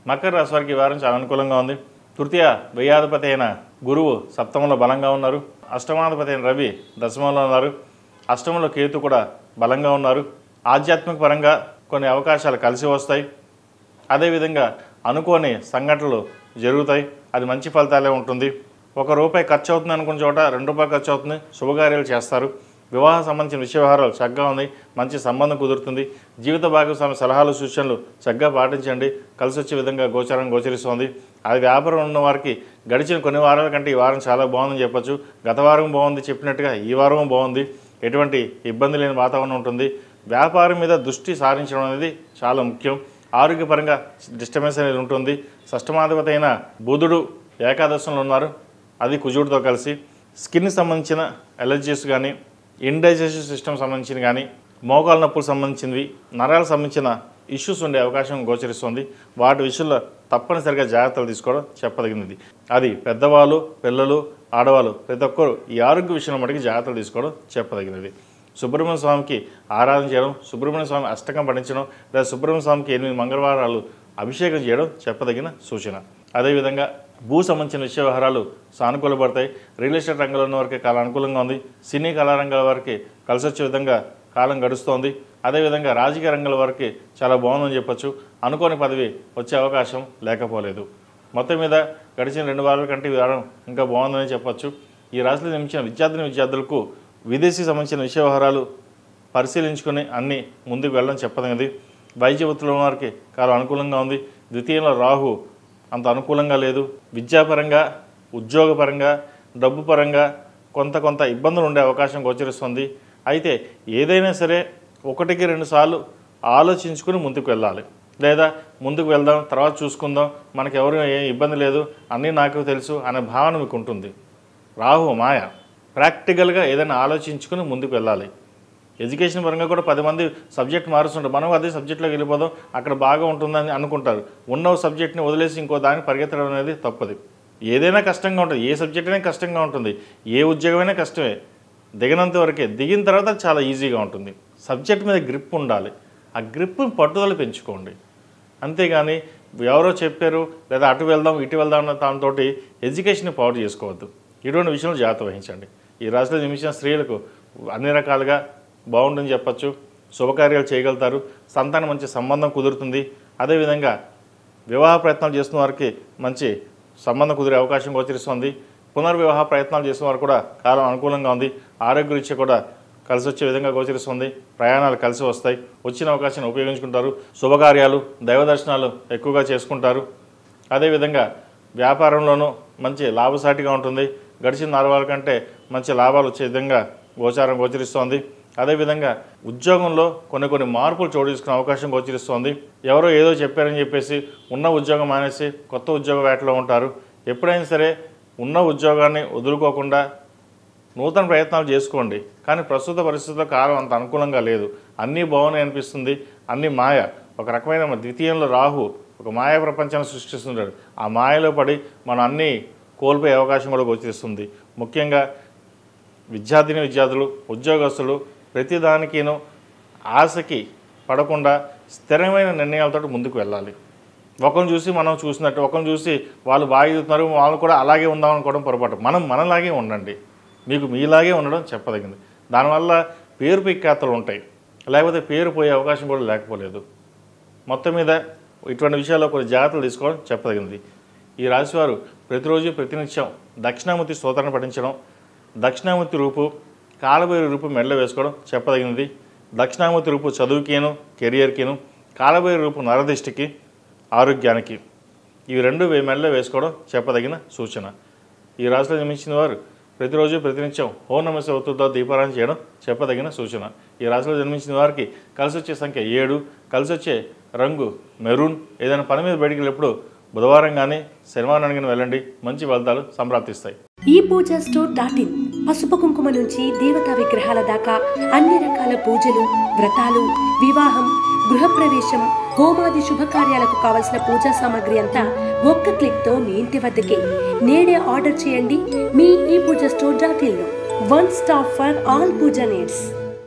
మకర రాశి వారికి ఈ వారం చాలా అనుకూలంగా ఉంది. తృతీయ వ్యయాధిపతి అయిన గురువు సప్తమంలో బలంగా ఉన్నారు. అష్టమాధిపతి అయిన రవి దశమంలో ఉన్నారు. అష్టమంలో కేతు కూడా బలంగా ఉన్నారు. ఆధ్యాత్మిక పరంగా కొన్ని అవకాశాలు కలిసి వస్తాయి. అదేవిధంగా అనుకోని సంఘటనలు జరుగుతాయి. అది మంచి ఫలితాలే ఉంటుంది. ₹1 ఖర్చు అవుతుంది అనుకున్న చోట ₹2 ఖర్చు అవుతుంది. శుభకార్యాలు చేస్తారు. వివాహం సంబంధించిన విషయ వ్యవహారాలు చక్కగా ఉంది. మంచి సంబంధం కుదురుతుంది. జీవిత భాగస్వామి సలహాలు సూచనలు చక్కగా పాటించండి. కలిసి వచ్చే విధంగా గోచరిస్తోంది. అది వ్యాపారం ఉన్న వారికి గడిచిన కొన్ని వారాల కంటే ఈ వారం చాలా బాగుందని చెప్పొచ్చు. గత వారం బాగుంది చెప్పినట్టుగా ఈ వారం బాగుంది. ఎటువంటి ఇబ్బంది లేని వాతావరణం ఉంటుంది. వ్యాపారం మీద దృష్టి సారించడం అనేది చాలా ముఖ్యం. ఆరోగ్యపరంగా డిస్టర్బెన్స్ అనేది ఉంటుంది. షష్టమాధిపతి అయిన బుధుడు ఏకాదశంలో ఉన్నారు. అది కుజుడితో కలిసి స్కిన్కి సంబంధించిన ఎలర్జీస్ కానీ, ఇండైజెషన్ సిస్టమ్ సంబంధించిన కానీ, మోకాల నొప్పులకు సంబంధించినవి, నరాలకు సంబంధించిన ఇష్యూస్ ఉండే అవకాశం గోచరిస్తుంది. వాటి విషయంలో తప్పనిసరిగా జాగ్రత్తలు తీసుకోవడం చెప్పదగినది. అది పెద్దవాళ్ళు, పిల్లలు, ఆడవాళ్ళు ప్రతి ఒక్కరు ఈ ఆరోగ్య విషయంలో మటుకు జాగ్రత్తలు తీసుకోవడం చెప్పదగినది. సుబ్రహ్మణ్య స్వామికి ఆరాధన చేయడం, సుబ్రహ్మణ్య స్వామి అష్టకం పఠించడం, లేదా సుబ్రహ్మణ్య స్వామికి 8 మంగళవారాలు అభిషేకం చేయడం చెప్పదగిన సూచన. అదేవిధంగా భూ సంబంధించిన విషయ వ్యవహారాలు సానుకూలపడతాయి. రియల్ ఎస్టేట్ రంగంలో ఉన్న వారికి చాలా అనుకూలంగా ఉంది. సినీ కళారంగాల వారికి కలిసి వచ్చే విధంగా కాలం గడుస్తోంది. అదేవిధంగా రాజకీయ రంగాల వారికి చాలా బాగుందని చెప్పొచ్చు. అనుకోని పదవి వచ్చే అవకాశం లేకపోలేదు. మొత్తం మీద గడిచిన 2 వారాల కంటే ఈ వారం ఇంకా బాగుందని చెప్పొచ్చు. ఈ రాశిలో జన్మించిన విద్యార్థులకు విదేశీ సంబంధించిన విషయ వ్యవహారాలు పరిశీలించుకొని అన్నీ ముందుకు వెళ్ళడం చెప్పదగినది. వైద్య వృత్తిలో ఉన్న వారికి చాలా అనుకూలంగా ఉంది. ద్వితీయంలో రాహు అంత అనుకూలంగా లేదు. విద్యాపరంగా, ఉద్యోగపరంగా, డబ్బు పరంగా కొంత ఇబ్బందులు ఉండే అవకాశం గోచరిస్తుంది. అయితే ఏదైనా సరే 1-2 సార్లు ఆలోచించుకుని ముందుకు వెళ్ళాలి. లేదా ముందుకు వెళ్దాం, తర్వాత చూసుకుందాం, మనకెవరు ఏం ఇబ్బంది లేదు, అన్నీ నాకు తెలుసు అనే భావన మీకు ఉంటుంది. రాహు మాయ. ప్రాక్టికల్గా ఏదైనా ఆలోచించుకుని ముందుకు వెళ్ళాలి. ఎడ్యుకేషన్ పరంగా కూడా 10 మంది సబ్జెక్ట్ మారుస్తుంటారు. మనం అదే సబ్జెక్టులోకి వెళ్ళిపోదాం, అక్కడ బాగా ఉంటుందని అనుకుంటారు. ఉన్న సబ్జెక్ట్ని వదిలేసి ఇంకో దానికి పరిగెత్తడం అనేది తప్పది. ఏదైనా కష్టంగా ఉంటుంది. ఏ సబ్జెక్ట్ అయినా కష్టంగా ఉంటుంది. ఏ ఉద్యోగమైనా కష్టమే. దిగినంత వరకే. దిగిన తర్వాత చాలా ఈజీగా ఉంటుంది. సబ్జెక్ట్ మీద గ్రిప్ ఉండాలి. ఆ గ్రిప్ పట్టుదల పెంచుకోండి. అంతేగాని ఎవరో చెప్పారు లేదా అటు వెళ్దాం ఇటు వెళ్దాం అన్న దాంతో ఎడ్యుకేషన్ పాడు చేసుకోవద్దు. ఇటువంటి విషయంలో జాగ్రత్త వహించండి. ఈ రాశిలో జన్మించిన స్త్రీలకు అన్ని రకాలుగా బాగుంటుందని చెప్పచ్చు. శుభకార్యాలు చేయగలుగుతారు. సంతానం మంచి సంబంధం కుదురుతుంది. అదేవిధంగా వివాహ ప్రయత్నాలు చేస్తున్న వారికి మంచి సంబంధం కుదిరే అవకాశం గోచరిస్తుంది. పునర్వివాహ ప్రయత్నాలు చేసిన వారు కూడా కాలం అనుకూలంగా ఉంది. ఆరోగ్య రీత్యా కూడా కలిసి వచ్చే విధంగా గోచరిస్తుంది. ప్రయాణాలు కలిసి వస్తాయి. వచ్చిన అవకాశాన్ని ఉపయోగించుకుంటారు. శుభకార్యాలు, దైవ దర్శనాలు ఎక్కువగా చేసుకుంటారు. అదేవిధంగా వ్యాపారంలోనూ మంచి లాభసాటిగా ఉంటుంది. గడిచిన 4 వారాల కంటే మంచి లాభాలు వచ్చే విధంగా గోచరిస్తోంది. అదేవిధంగా ఉద్యోగంలో కొన్ని మార్పులు చోటు చేసుకునే అవకాశం గోచరిస్తోంది. ఎవరో ఏదో చెప్పారని చెప్పేసి ఉన్న ఉద్యోగం మానేసి కొత్త ఉద్యోగ వేటలో ఉంటారు. ఎప్పుడైనా సరే ఉన్న ఉద్యోగాన్ని వదులుకోకుండా నూతన ప్రయత్నాలు చేసుకోండి. కానీ ప్రస్తుత పరిస్థితుల్లో కాలం అంత అనుకూలంగా లేదు. అన్నీ బాగున్నాయి అనిపిస్తుంది. అన్నీ మాయ. ఒక రకమైన ద్వితీయంలో రాహు ఒక మాయా ప్రపంచాన్ని సృష్టిస్తుంటాడు. ఆ మాయలో పడి మనం అన్నీ కోల్పోయే అవకాశం కూడా గోచరిస్తుంది. ముఖ్యంగా విద్యార్థులు, ఉద్యోగస్తులు ప్రతిదానికినూ ఆశకి పడకుండా స్థిరమైన నిర్ణయాలతో ముందుకు వెళ్ళాలి. ఒకరిని చూసి మనం చూసినట్టు, ఒకరిని చూసి వాళ్ళు బాగా ఎదుగుతున్నారు వాళ్ళు కూడా అలాగే ఉందాం అనుకోవడం పొరపాటు. మనం మనలాగే ఉండండి. మీకు మీలాగే ఉండడం చెప్పదగింది. దానివల్ల పేరు ప్రఖ్యాతలు ఉంటాయి. లేకపోతే పేరు పోయే అవకాశం కూడా లేకపోలేదు. మొత్తం మీద ఇటువంటి విషయాల్లో కొన్ని జాగ్రత్తలు తీసుకోవడం చెప్పదగింది. ఈ రాశివారు ప్రతిరోజు ప్రతినిత్యం దక్షిణామూర్తి స్తోత్రాన్ని పఠించడం, దక్షిణామూర్తి రూపు, కాలభైరవ రూపు మెడలో వేసుకోవడం చెప్పదగినది. దక్షిణామూర్తి రూపు చదువుకిను, కెరియర్కిను, కాలభైరవ రూపు నరదిష్టికి, ఆరోగ్యానికి, ఇవి 2 మెడలో వేసుకోవడం చెప్పదగిన సూచన. ఈ రాశిలో జన్మించిన వారు ప్రతిరోజు ప్రతినిత్యం ఓం నమః శివాయతో దీపారాధన చేయడం చెప్పదగిన సూచన. ఈ రాశిలో జన్మించిన వారికి కలిసి వచ్చే సంఖ్య 7, కలిసి వచ్చే రంగు మెరూన్. ఏదైనా పని మీద బయటికి వెళ్ళినప్పుడు బుధవారం కానీ శనివారం కానీ వెళ్ళండి. మంచి ఫలితాలు సంప్రాప్తిస్తాయి. ePoojaStore.in పసుపు కుంకుమ నుంచి దేవతా విగ్రహాల దాకా అన్ని రకాల పూజలు, వ్రతాలు, వివాహం, గృహప్రవేశం, హోమాది శుభకార్యాలకు కావలసిన పూజా సామాగ్రి అంతా ఒక్క క్లిక్ తో మీ ఇంటి వద్దకే. నేడే ఆర్డర్ చేయండి మీ ePoojaStore.in లో. One stop for all puja needs.